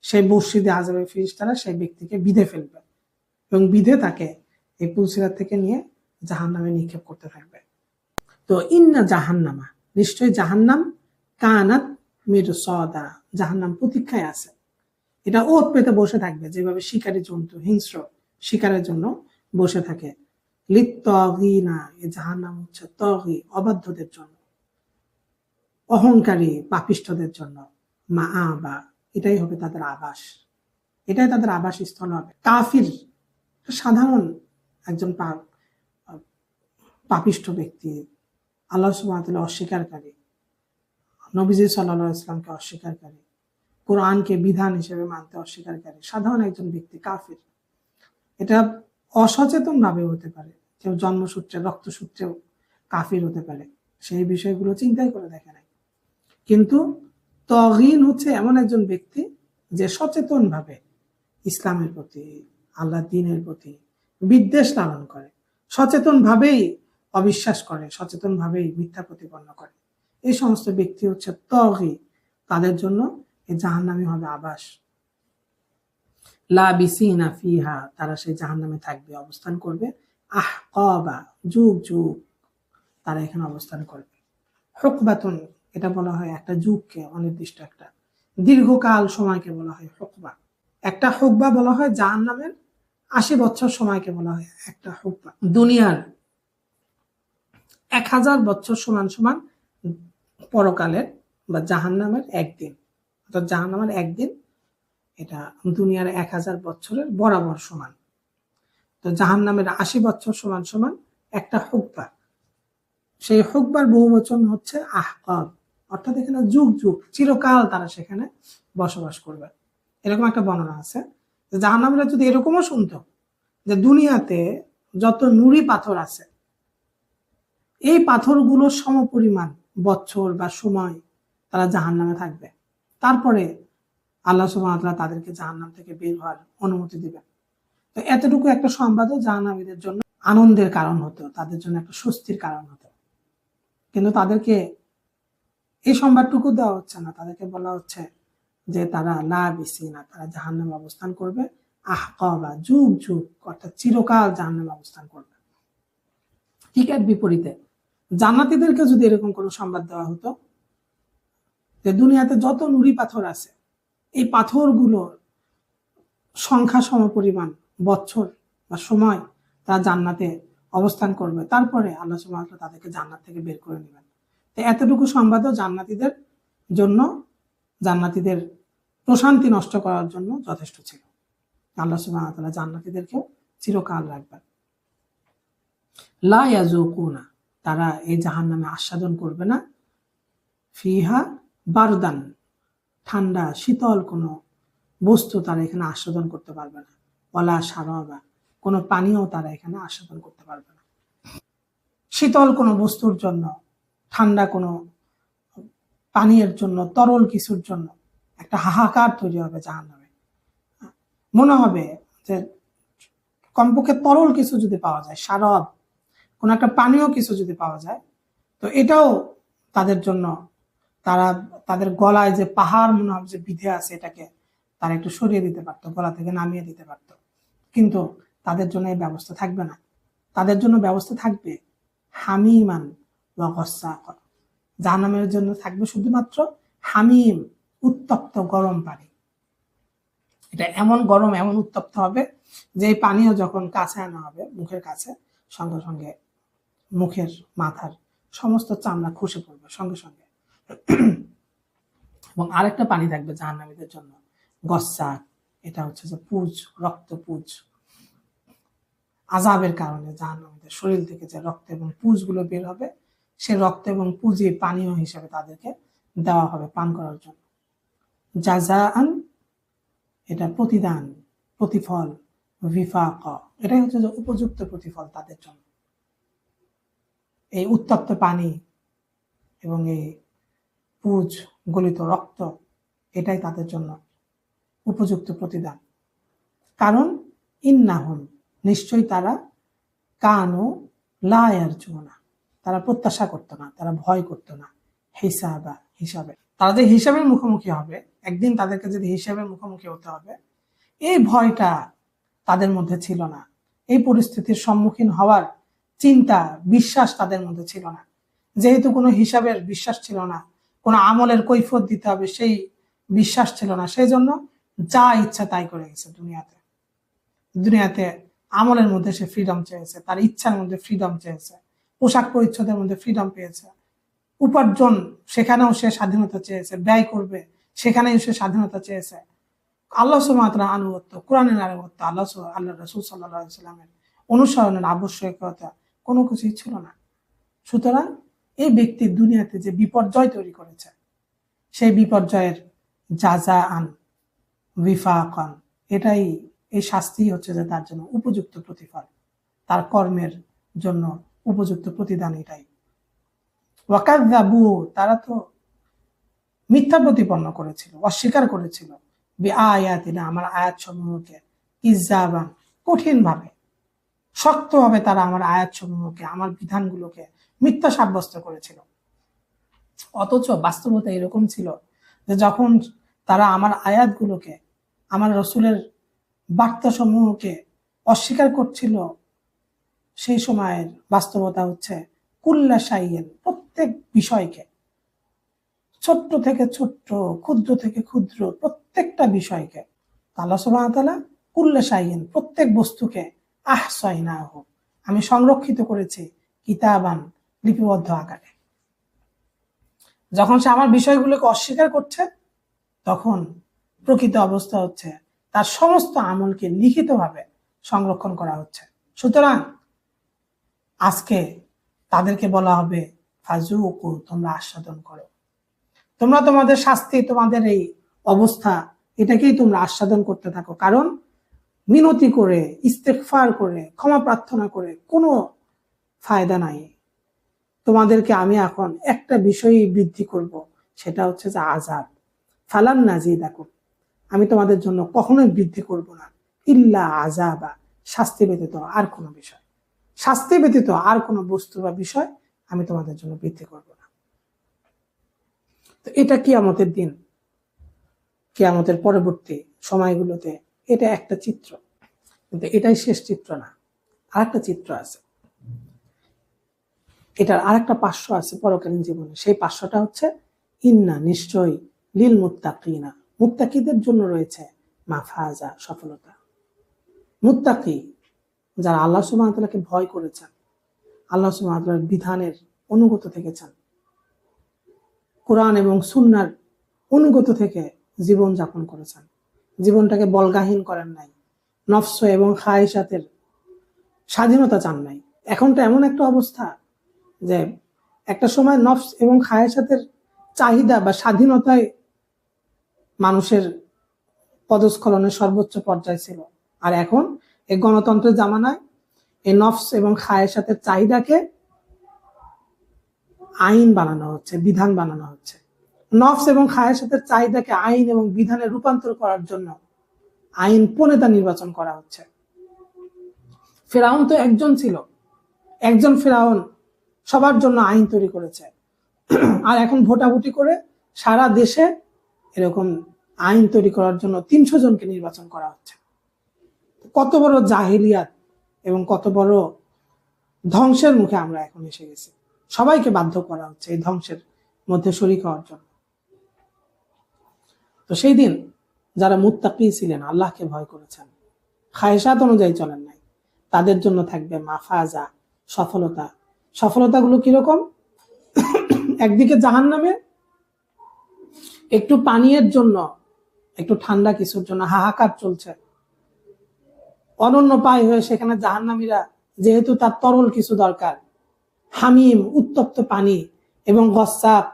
সেই বর্ষি দিয়ে আযাবের ফেরেশতারা সেই ব্যক্তিকে বিঁধে ফেলবে এবং বিঁধে তাকে এই পুলসিরাত থেকে নিয়ে জাহান্নামে নিক্ষেপ করতে থাকবে। তো ইন্না জাহান্নামা, নিশ্চয়ই জাহান্নাম, কানাত মিরসাদা, জাহান্নাম প্রতীক্ষায় আছে। এটা ওত পেতে বসে থাকবে, যেভাবে শিকারী জন্তু হিংস্র শিকারের জন্য বসে থাকে। লিত্তাগিনা, এই জাহান্নাম হচ্ছে তাগী, অবাধ্যদের জন্য, অহংকারী পাপিষ্ঠদের জন্য। মাআবা, এটাই হবে তাদের আবাস, এটাই তাদের আবাসস্থল হবে। কাফির সাধারণ একজন পাপিষ্ঠ ব্যক্তি, আল্লাহ সুবহানাহু ওয়া তাআলা অস্বীকারী, নবীজি সাল্লাল্লাহু আলাইহি ওয়াসাল্লামকে অস্বীকারী, কোরআনকে বিধান হিসেবে মানতে অস্বীকারী সাধারণ একজন ব্যক্তি কাফির। এটা অসচেতন ভাবে হতে পারে, কেউ জন্মসূত্রে রক্তসূত্রেও কাফির হতে পারে, সেই বিষয়গুলো চিন্তাই করে দেখে নাই। কিন্তু তাগীন হচ্ছে এমন একজন ব্যক্তি যে সচেতন ভাবে ইসলামের প্রতি, আল্লাহর দ্বীনের প্রতি বিদ্বেষ লালন করে, সচেতন ভাবেই অবিশ্বাস করে, সচেতন ভাবেই মিথ্যা প্রতিপন্ন করে। এই সমস্ত ব্যক্তি হচ্ছে তাগী, তাদের জন্য এই জাহান্নামই হবে আবাস। লাবিসিনা ফিহা, তারা সেই জাহান্নামে থাকবে, অবস্থান করবে। আহকাবা, যুগ যুগ তারা এখানে অবস্থান করবে। হুকবাতুন, এটা বলা হয় একটা যুগকে, অনির্দিষ্ট একটা দীর্ঘকাল সময়কে বলা হয় হুকবা। একটা হুকবা বলা হয় জাহান্নামের 80 বছর সময়কে বলা হয় একটা হুকবা। দুনিয়ার 1000 বছর সমান সমান পরকালের বা জাহান্নামের একদিন, অর্থাৎ জাহান্নামের একদিন এটা দুনিয়ার 1000 বছরের বরাবর সমান। তো জাহান্নামের 80 বছর সমান সমান একটা হুকবা। সেই হুকবার বহুবচন হচ্ছে আহকাব, অর্থাৎ এখানে যুগ যুগ, চিরকাল তারা সেখানে বসবাস করবে। এরকম একটা বর্ণনা আছে যে জাহান্নামীরা যদি এরকমও শুনতো যে দুনিয়াতে যত নুড়ি পাথর আছে, এই পাথরগুলো সমপরিমাণ বছর বা সময় তারা জাহান্নামে থাকবে, তারপরে আল্লাহ সুবহানাহু ওয়া তাআলা তাদেরকে জাহান্নাম থেকে বের হওয়ার অনুমতি দিবেন। তো এতটুকু একটা সংবাদও জাহান্নামীদের জন্য আনন্দের কারণ হতো, তাদের জন্য একটা স্বস্তির কারণ হতো। কিন্তু তাদেরকে এই সংবাদটুকু দেওয়া হচ্ছে না, তাদেরকে বলা হচ্ছে যে তারা লাবিসিনা, তারা জাহান্নামে অবস্থান করবে। আহকাবা, যুগ যুগ, অর্থাৎ চিরকাল জাহান্নামে অবস্থান করবে। ঠিক এর বিপরীতে জান্নাতীদেরকে যদি এরকম কোনো সংবাদ দেওয়া হতো যে দুনিয়াতে যত নুড়ি পাথর আছে, এই পাথরগুলোর সংখ্যা সমপরিমাণ বছর বা সময় তারা জান্নাতে অবস্থান করবে, তারপরে আল্লাহ সুবহানাহু ওয়া তাআলা তাদেরকে জান্নাত থেকে বের করে নেবেন। তো এতটুকু সংবাদও জান্নাতীদের জন্য, জান্নাতীদের প্রশান্তি নষ্ট করার জন্য যথেষ্ট ছিল। আল্লাহ সুবহানাহু ওয়া তাআলা জান্নাতীদেরকেও চিরকাল রাখবেন। লা ইয়াযুকুনা, তারা এই জাহান্নামে আস্বাদন করবে না। ফিহা বারদান, ঠান্ডা শীতল কোনো বস্তু তারা এখানে আস্বাদন করতে পারবে না। ওয়ালা শারাবা, কোনো পানীয় তারা এখানে আস্বাদন করতে পারবে না। শীতল কোনো বস্তুর জন্য, ঠান্ডা কোনো পানীয়ের জন্য, তরল কিছুর জন্য একটা হাহাকার তৈরি হবে জাহান্নামে। মনে হবে যে কমপক্ষে তরল কিছু যদি পাওয়া যায়, শারাব, কোনো একটা পানীয় কিছু যদি পাওয়া যায়, তো এটাও তাদের জন্য, তারা তাদের গলায় যে পাহাড় মনে হবে যে বিধে আছে, এটাকে তারা একটু সরিয়ে দিতে পারতো, গলা থেকে নামিয়ে দিতে পারতো। কিন্তু তাদের জন্য এই ব্যবস্থা থাকবে না। তাদের জন্য ব্যবস্থা থাকবে হামিমান ওয়া গসাক। জাহান্নামের জন্য থাকবে শুধুমাত্র হামিম, উত্তপ্ত গরম পানি। এটা এমন গরম, এমন উত্তপ্ত হবে যে এই পানীয় যখন কাছে আনা হবে মুখের কাছে, সঙ্গে সঙ্গে মুখের মাথার সমস্ত চামড়া খসে পড়বে সঙ্গে সঙ্গে। এবং আরেকটা পানি থাকবে জাহান্নামীদের জন্য, গসাক। এটা হচ্ছে যে পুজ, রক্ত পুজ। আযাবের কারণে জাহান্নামীদের শরীর থেকে যে রক্ত এবং পুজগুলো বের হবে, সে রক্ত এবং পুঁজি পানীয় হিসেবে তাদেরকে দেওয়া হবে পান করার জন্য। জাযাআন, এটা প্রতিদান, প্রতিফল, বিফাক, এটাই হচ্ছে যে উপযুক্ত প্রতিফল তাদের জন্য। এই উত্তপ্ত পানি এবং এই পুজ, গলিত রক্ত, এটাই তাদের জন্য উপযুক্ত প্রতিদান। কারণ ইন্নাহুম, নিশ্চয়ই তারা, কানু লা ইয়ারজুনা, তারা প্রত্যাশা করতো না, তারা ভয় করতো না, হিসাবা, হিসাবে। তারা যে হিসাবের মুখোমুখি হবে, একদিন তাদেরকে যদি হিসাবের মুখোমুখি হতে হবে, এই ভয়টা তাদের মধ্যে ছিল না। এই পরিস্থিতির সম্মুখীন হওয়ার চিন্তা, বিশ্বাস তাদের মধ্যে ছিল না। যেহেতু কোনো হিসাবের বিশ্বাস ছিল না, কোনো আমলের কৈফিয়ত দিতে হবে সেই বিশ্বাস ছিল না, সেই জন্য যা ইচ্ছা তাই করে গেছে দুনিয়াতে। দুনিয়াতে আমলের মধ্যে সে ফ্রিডম চেয়েছে, তার ইচ্ছার মধ্যে ফ্রিডম চেয়েছে, পোশাক পরিচ্ছদের মধ্যে ফ্রিডম পেয়েছে, উপার্জন সেখানেও সে স্বাধীনতা চেয়েছে, ব্যয় করবে সেখানেও সে স্বাধীনতা চেয়েছে। আল্লাহ সুবহানাহু ওয়া তাআলার আনুগত্য, কোরআনের আনুগত্য, আল্লাহ রাসূল সাল্লাল্লাহু আলাইহি ওয়াসাল্লামের অনুসরণের আবশ্যকতা কোনো কিছুই ছিল না। সুতরাং এই ব্যক্তি দুনিয়াতে যে বিপর্যয় তৈরি করেছে, সেই বিপর্যয়ের জাযাআন বিফাকান, এটাই, এই শাস্তি হচ্ছে যে তার জন্য উপযুক্ত প্রতিফল, তার কর্মের জন্য উপযুক্ত প্রতিদান এটাই। ওয়াকাযযাবু, তারা তো মিথ্যা প্রতিপন্ন করেছিল, অস্বীকার করেছিল, বিআয়াতিনা, আমার আয়াত সমূহকে, কিযাবান, কঠিন ভাবে, শক্তভাবে তারা আমার আয়াত সমূহকে, আমার বিধানগুলোকে মিথ্যা সাব্যস্ত করেছিল। অথচ বাস্তবতা এরকম ছিল যে যখন তারা আমার আয়াতগুলোকে, আমার রসুলের বার্তা সমূহকে অস্বীকার করছিল, সেই সময়ের বাস্তবতা হচ্ছে কুল্লা শাইইন, প্রত্যেক বিষয়কে, ছোট্ট থেকে ছোট্ট, ক্ষুদ্র থেকে ক্ষুদ্র প্রত্যেকটা বিষয়কে আল্লাহ সুবহানাহু ওয়া তাআলা কুল্লা শাইইন, প্রত্যেক বস্তুকে আহসাইনাহু, আমি সংরক্ষিত করেছি, কিতাবান, লিপিবদ্ধ আকারে। যখন সে আমার বিষয়গুলোকে অস্বীকার করছে, তখন প্রকৃত অবস্থা হচ্ছে তার সমস্ত আমলকে লিখিতভাবে সংরক্ষণ করা হচ্ছে। সুতরাং আজকে তাদেরকে বলা হবে ফাজুকু, তোমরা আস্বাদন করো, তোমরা তোমাদের শাস্তি, তোমাদের এই অবস্থা, এটাকেই তোমরা আস্বাদন করতে থাকো। কারণ মিনতি করে, ইস্তেগফার করে, ক্ষমা প্রার্থনা করে কোনো ফায়দা নাই। তোমাদেরকে আমি এখন একটা বিষয়ই বৃদ্ধি করব, সেটা হচ্ছে যে আযাব। ফালান নাজিদাকুম, আমি তোমাদের জন্য কখনোই বৃদ্ধি করব না, ইল্লা আযাবা, শাস্তি ব্যতীত আর কোনো বিষয়, শাস্তি ব্যতীত আর কোনো বস্তু বা বিষয় আমি তোমাদের জন্য বৃদ্ধি করব না। তো এটা কিয়ামতের দিন, কিয়ামতের পরবর্তী সময়গুলোতে এটা একটা চিত্র, কিন্তু এটাই শেষ চিত্র না, আরেকটা চিত্র আছে। এটার আরেকটা পার্শ্ব আছে পরকালীন জীবনে। সেই পার্শ্বটা হচ্ছে ইন্না, নিশ্চয়ই, লিল মুত্তাকিনা, মুত্তাকিদের জন্য রয়েছে মাফাজা, সফলতা। মুত্তাকি যারা আল্লাহ সুবহানাহু ওয়া তাআলাকে ভয় করেছেন, আল্লাহ সুবহানাহু ওয়া তাআলার বিধানের অনুগত থেকেছেন, কোরআন এবং সুন্নাহর অনুগত থেকে জীবন যাপন করেছেন, জীবনটাকে বলগাহীন করেন নাই, নফস এবং খায়েশাতের স্বাধীনতা চান নাই। এখনটা এমন একটা অবস্থা যে একটা সময় নফস এবং খায়েশাতের চাহিদা বা স্বাধীনতায় মানুষের পদস্খলনের সর্বোচ্চ পর্যায়ে ছিল, আর এখন এই গণতন্ত্রের জামানায় এই নফস এবং খায়েশাতের চাহিদাকে আইন বানানো হচ্ছে, বিধান বানানো হচ্ছে। নফস এবং খায়েশাতের চাহিদাকে আইন এবং বিধানে রূপান্তর করার জন্য আইন প্রণেতা নির্বাচন করা হচ্ছে। ফেরাউন তো একজন ছিল, একজন ফেরাউন সবার জন্য আইন তৈরি করেছে, আর এখন ভোটাভুটি করে সারা দেশে এরকম আইন তৈরি করার জন্য 300 জনকে নির্বাচন করা হচ্ছে। কত বড় জাহিলিয়াত এবং কত বড় ধ্বংসের মুখে আমরা এখন এসে গেছি। সবাইকে বাধ্য করা হচ্ছে এই ধ্বংসের মধ্যে শরীক হওয়ার জন্য। তো সেই দিন যারা মুত্তাকি ছিলেন, আল্লাহকে ভয় করেছেন, খায়সাত অনুযায়ী চলেন নাই, তাদের জন্য থাকবে মাফাজা, সফলতা। সফলতাগুলো কিরকম? একদিকে জাহান্নামে একটু পানীয়ের জন্য, একটু ঠান্ডা কিছুর জন্য হাহাকার চলছে, অনন্য পায় হয়ে সেখানে জাহান্নামীরা, যেহেতু তার তরল কিছু দরকার, হামিম উত্তপ্ত পানি এবং গসাক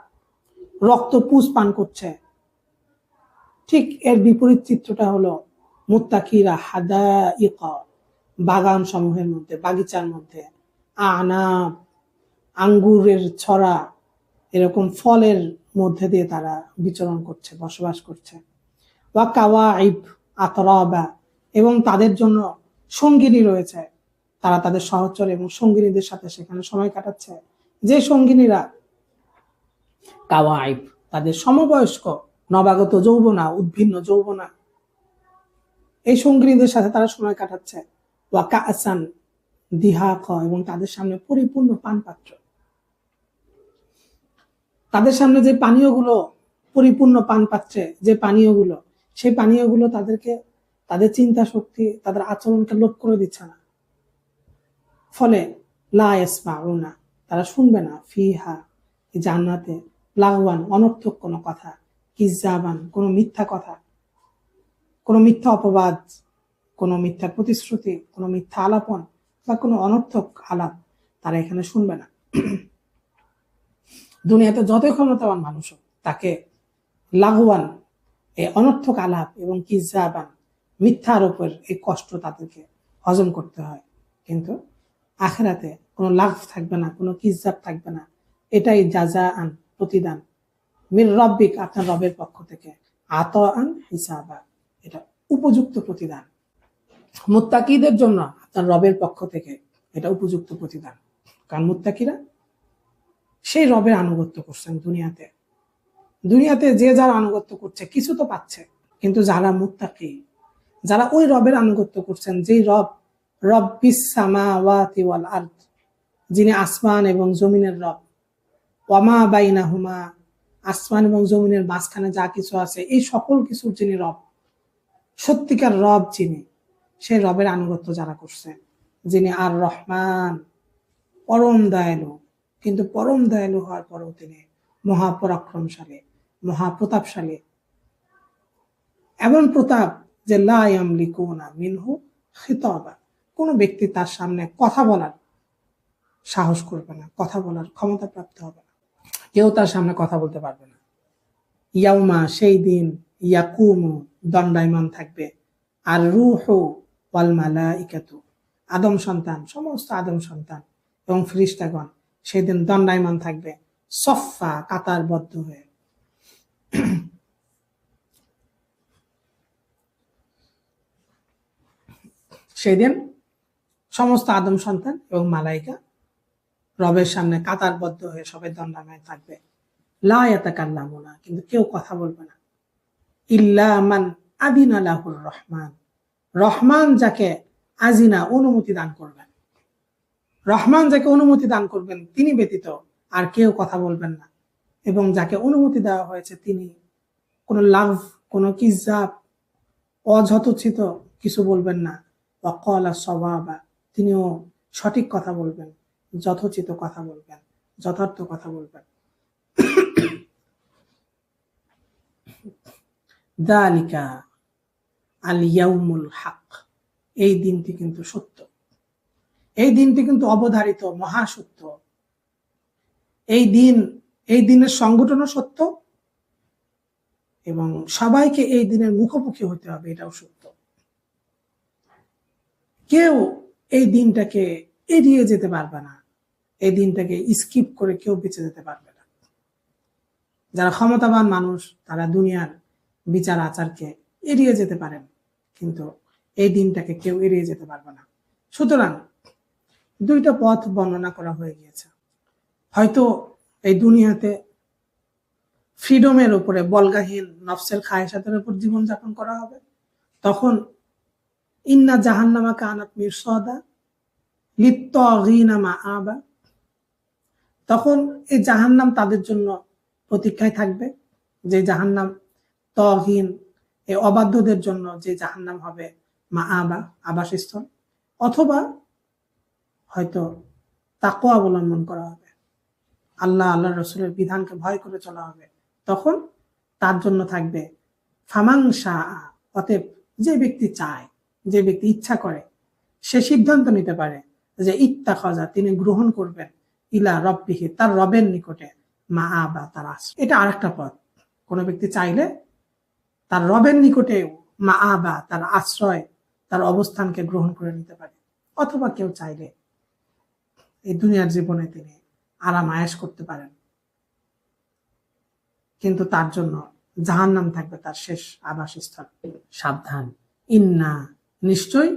রক্ত পুষ পান করছে। ঠিক এর বিপরীত চিত্রটা হলো মুত্তাকিরা হাদাইক, বাগান সমূহের মধ্যে, বাগিচার মধ্যে, আনাব, আঙ্গুরের ছড়া, এরকম ফলের মধ্যে দিয়ে তারা বিচরণ করছে, বসবাস করছে। ওয়া কাওয়াইব আতরাবা, এবং তাদের জন্য সঙ্গিনী রয়েছে, তারা তাদের সহচর এবং সঙ্গিনীদের সাথে সেখানে সময় কাটাচ্ছে। যে সঙ্গিনীরা কাওয়াইব, তাদের সমবয়স্ক, নবাগত যৌবনা, উদ্ভিন্ন যৌবনা, এই সঙ্গিনীদের সাথে তারা সময় কাটাচ্ছে। ওয়া কাআসান দিহাক, এবং তাদের সামনে পরিপূর্ণ পান পাত্র। তাদের সামনে যে পানীয়গুলো, পরিপূর্ণ পান পাত্রে যে পানীয়গুলো, সেই পানীয়গুলো তাদেরকে, তাদের চিন্তা শক্তি, তাদের আচরণকে লোপ করে দিচ্ছে না। ফলে লা ইয়াসমাউনা, তারা শুনবে না, ফিহা, জান্নাতে, লাগওয়ান, অনর্থক কোনো কথা, কিযাবান, কোনো মিথ্যা কথা, কোনো মিথ্যা অপবাদ, কোনো মিথ্যা প্রতিশ্রুতি, কোনো মিথ্যা আলাপন বা কোনো অনর্থক আলাপ তারা এখানে শুনবে না। দুনিয়াতে যতই ক্ষমতাবান মানুষ হোক, তাকে লাগওয়ান, এই অনর্থক আলাপ এবং কিযাবান, মিথ্যা আরোপের এই কষ্ট তাদেরকে হজম করতে হয়। কিন্তু আখিরাতে কোনো লাভ থাকবে না, কোনো কিযাব থাকবে না। এটাই জাযাআন, প্রতিদান, মির রব্বিক, আপনার রবের পক্ষ থেকে, আতাআন হিসাবা, এটা উপযুক্ত প্রতিদান। মুত্তাকিদের জন্য আপনার রবের পক্ষ থেকে এটা উপযুক্ত প্রতিদান। কারণ মুত্তাকিরা সেই রবের আনুগত্য করছেন দুনিয়াতে। দুনিয়াতে যে যার আনুগত্য করছে কিছু তো পাচ্ছে, কিন্তু যারা মুত্তাকি, যারা ওই রবের আনুগত্য করছেন, যেই রব রব্বিস সামাওয়াতি ওয়াল আরদ, যিনি আসমান এবং জমিনের রব, ওয়ামা বাইনাহুমা, আসমান এবং জমিনের মাঝখানে যা কিছু আছে এই সকল কিছুর যিনি রব, সত্যিকার রব যিনি, সেই রবের আনুগত্য যারা করছে, যিনি আর রহমান, পরম দয়ালু, কিন্তু পরম দয়ালু হওয়ার পরেও তিনি মহাপরাক্রমশালী, মহাপ্রতাপশালী। এমন প্রতাপ যে লা ইয়ামলিকুনা মিনহু খিতাবা, কোনো ব্যক্তি তার সামনে কথা বলার সাহস করবে না, কথা বলার ক্ষমতা প্রাপ্ত হবে না, কেউ তার সামনে কথা বলতে পারবে না। ইয়াউমা, সেই দিন, ইয়াকুমু, দণ্ডায়মান থাকবে, আর রূহু ওয়াল মালাইকাতু, আদম সন্তান, সমস্ত আদম সন্তান এবং ফেরেশতাগণ সেদিন দণ্ডায়মান থাকবে, সফা, কাতারবদ্ধ হয়ে। সেদিন সমস্ত আদম সন্তান এবং মালাইকা রবের সামনে কাতারবদ্ধ হয়ে সবাই দণ্ডায়মান থাকবে। লা ইয়াতাকাল্লামুনা, কিন্তু কেউ কথা বলবে না। ইল্লা মান আদিনা লাহুর রহমান, রহমান যাকে আজিনা, অনুমতি দান করবেন, রহমান যাকে অনুমতি দান করবেন তিনি ব্যতীত আর কেউ কথা বলবেন না। এবং যাকে অনুমতি দেওয়া হয়েছে তিনি কোনো লাভ, কোনো কিজাব, অযথোচিত কিছু বলবেন না। ওয়াকালা সাওয়াবা, তিনিও সঠিক কথা বলবেন, যথোচিত কথা বলবেন, যথার্থ কথা বলবেন। যালিকা আল ইয়াউমুল হক, এই দিনটি কিন্তু সত্য, এই দিনটি কিন্তু অবধারিত, মহাসত্য। এই দিনের সংগঠনও সত্য এবং সবাইকে এই দিনের মুখোমুখি হতে হবে, এটাও সত্য। কেউ এই দিনটাকে এড়িয়ে যেতে পারবে না, এই দিনটাকে স্কিপ করে কেউ বেঁচে যেতে পারবে না। যারা ক্ষমতাবান মানুষ তারা দুনিয়ার বিচার আচারকে এড়িয়ে যেতে পারেন, কিন্তু এই দিনটাকে কেউ এড়িয়ে যেতে পারবে না। সুতরাং দুইটা পথ বর্ণনা করা হয়ে গিয়েছে। হয়তো এই দুনিয়াতে ফ্রিডমের উপরে, বলগাহীন নফসের খায়েশাতের উপর জীবনযাপন করা হবে, তখন ইন্না জাহান্নামা কানাত মিরসাদা লিত্তাগিনা মাআবা, তখন এই জাহান্নাম তাদের জন্য প্রতীক্ষায় থাকবে, যে জাহান্নাম তগীন, এই অবাধ্যদের জন্য যে জাহান্নাম হবে মাআবা, আবাসস্থল। অথবা হয়তো তাকওয়া অবলম্বন করা হবে, আল্লাহ রসুলের বিধানকে ভয় করে চলা হবে, তখন তার জন্য থাকবে ফামান শাআ। অতএব যে ব্যক্তি চায়, যে ব্যক্তি ইচ্ছা করে, সে সিদ্ধান্ত নিতে পারে যে ইত্তাখাযা, তিনি গ্রহণ করবেন, ইলা রব্বিহি, তার রবের নিকটে, মাআবা, তার আশ্রয়। এটা আরেকটা পথ। কোনো ব্যক্তি চাইলে তার রবের নিকটে মাআবা, তার আশ্রয়, তার অবস্থানকে গ্রহণ করে নিতে পারে। অথবা কেউ চাইলে এই দুনিয়ার জীবনে তিনি আরাম আয়েশ করতে পারেন, কিন্তু তার জন্য জাহান্নাম থাকবে তার শেষ আবাসস্থল। সাবধান, ইন্না, নিশ্চয়,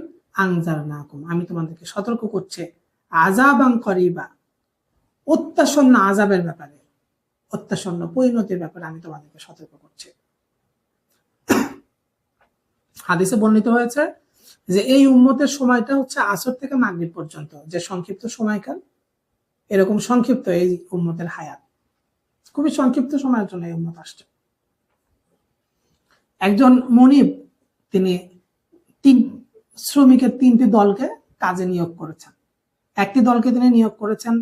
আনজারনাকুম, আমি তোমাদেরকে সতর্ক করছি, আযাবান করিবা, অত্যাসন্ন আযাবের ব্যাপারে, অত্যাসন্ন পরিণতির ব্যাপারে আমি তোমাদেরকে সতর্ক করছি। হাদিসে বর্ণিত হয়েছে যে এই উম্মতের সময়টা হচ্ছে আসর থেকে মাগরিব পর্যন্ত, যে সংক্ষিপ্ত সময়কাল, এরকম সংক্ষিপ্ত এই উম্মতের হায়াত, খুবই সংক্ষিপ্ত সময়ের জন্য এই উম্মত আসছে। একজন মনিব, তিনি শ্রমিকের 3টি দলকে কাজে নিয়োগ করেছেন। একটি দলকে তিনি নিয়োগ করেছেন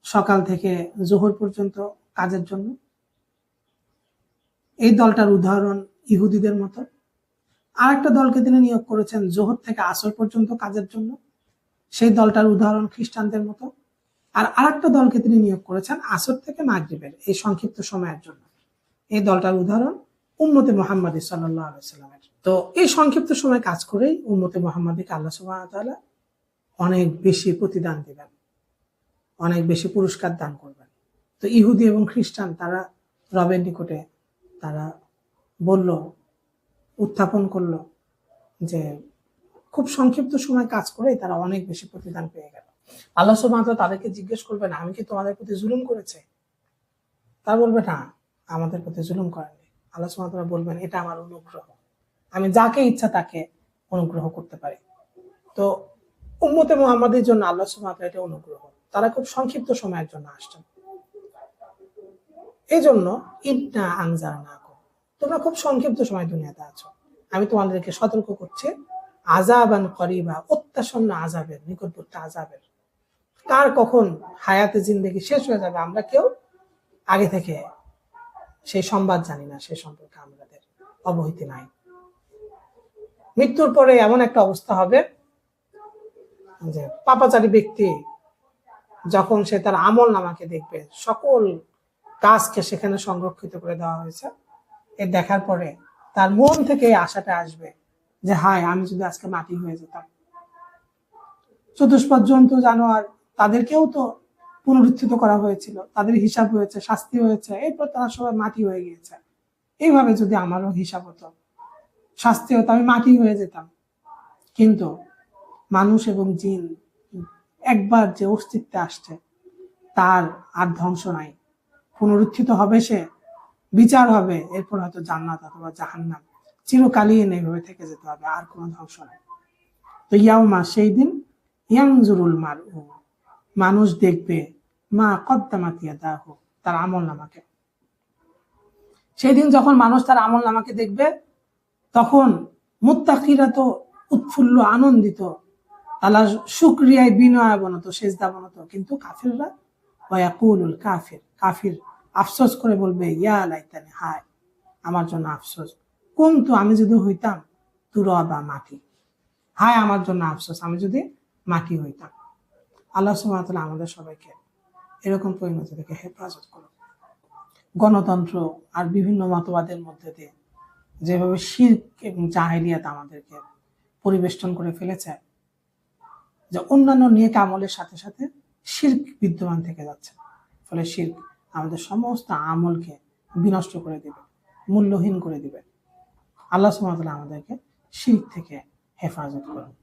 সকাল থেকে জোহর পর্যন্ত কাজের জন্য। এই দলটার উদাহরণ ইহুদিদের মতো। আরেকটা দলকে তিনি নিয়োগ করেছেন জোহর থেকে আসর পর্যন্ত কাজের জন্য, সেই দলটার উদাহরণ খ্রিস্টানদের মতো। আর আরেকটা দলকে তিনি নিয়োগ করেছেন আসর থেকে মাগরিবের এই সংক্ষিপ্ত সময়ের জন্য, এই দলটার উদাহরণ উম্মতে মুহাম্মাদী সাল্লাল্লাহু আলাইহি ওয়াসাল্লামের। তো এই সংক্ষিপ্ত সময় কাজ করেই উম্মতে মুহাম্মাদীকে আল্লাহ সুবহানাহু ওয়া তাআলা অনেক বেশি প্রতিদান দিবেন, অনেক বেশি পুরস্কার দান করবেন। তো ইহুদি এবং খ্রিস্টান তারা রবের নিকটে তারা বলল, উত্থাপন করলো যে খুব সংক্ষিপ্ত সময় কাজ করেই তারা অনেক বেশি প্রতিদান পেয়ে গেল। আল্লাহ সুবহানাহু ওয়া তাআলা তাদেরকে জিজ্ঞেস করবেন, আমি কি তোমাদের প্রতি জুলুম করেছি? তারা বলবে, না, আমাদের প্রতি জুলুম করেনি। আল্লাহ সুবহানাহু ওয়া তাআলা বলবেন, এটা আমার অনুগ্রহ, আমি যাকে ইচ্ছা তাকে অনুগ্রহ করতে পারি। তো উম্মতে মুহাম্মাদের জন্য আল্লাহ সুবহানাহু ওয়া তাআলা এটা অনুগ্রহ, তারা খুব সংক্ষিপ্ত সময়ের জন্য আসছেন। এই জন্য ইন্না আনজারনাকুম, তোমরা খুব সংক্ষিপ্ত সময় দুনিয়াতে আছো, আমি তোমাদেরকে সতর্ক করছি, আযাবান করিবা, অত্যাসন্ন আযাবের, নিকটবর্তী আযাবের। কার কখন হায়াতে জিন্দেগি শেষ হয়ে যাবে আমরা কেউ আগে থেকে সেই সংবাদ জানি না, সে সম্পর্কে আমাদের অবহিতি নাই। মৃত্যুর পরে এমন একটা অবস্থা হবে যে পাপাচারী ব্যক্তি যখন সে তার আমল নামাকে দেখবে, সকল কাজকে সেখানে সংরক্ষিত করে দেওয়া হয়েছে, এ দেখার পরে তার মন থেকে এই আশাটা আসবে যে হায়, আমি যদি আজকে মাটি হয়ে যেতাম। চতুষ্পদ জন্তু জানোয়ার তাদেরকেও তো পুনরুত্থিত করা হয়েছিল, তাদের হিসাব হয়েছে, শাস্তি হয়েছে, এরপর তারা সবাই মাটি হয়ে গিয়েছে। এইভাবে যদি আমারও হিসাব হতো, শাস্তি হতো, আমি মাটি হয়ে যেতাম। কিন্তু মানুষ এবং জিন একবার যে অস্তিত্বে আসছে তার আর ধ্বংস নাই, পুনরুত্থিত হবে, সে বিচার হবে, এরপর হয়তো জান্নাত অথবা জাহান্নাম, চিরকালীন এইভাবে থেকে যেতে হবে, আর কোনো ধ্বংস নাই। তো ইয়াউমা, সেই দিন, ইয়ানজুরুল মারউ, মানুষ দেখবে, মা কদ্দামাত ইয়াদাহু, তার আমল নামাকে। সেই দিন যখন মানুষ তার আমল নামাকে দেখবে, তখন মুত্তাকিরা তো উৎফুল্ল, আনন্দিত, আল্লাহ শুকরিয়ায় বিনয় বনত, সেজদা বনত, কিন্তু কাফিররা ওয়ায়াকুলুল কাফির, কাফির আফসোস করে বলবে, ইয়া লাইতানি, হায় আমার জন্য আফসোস, কুনতু, আমি যদি হইতাম তুরাবা, মাটি, হায় আমার জন্য আফসোস, আমি যদি মাটি হইতাম। আল্লাহ সুবহানাহু ওয়া তাআলা আমাদের সবাইকে এরকম পরিণতি থেকে হেফাজত করুন। গণতন্ত্র আর বিভিন্ন মতবাদের মধ্যে দিয়ে যেভাবে শিরক এবং জাহেলিয়াত আমাদেরকে পরিবেষ্টন করে ফেলেছে, যে অন্যান্য নেক আমলের সাথে সাথে শিরক বিদ্যমান থেকে যাচ্ছে। ফলে শিরক আমাদের সমস্ত আমলকে বিনষ্ট করে দিবে, মূল্যহীন করে দিবে। আল্লাহ সুবহানাহু ওয়া তাআলা আমাদেরকে শিরক থেকে হেফাজত করুন।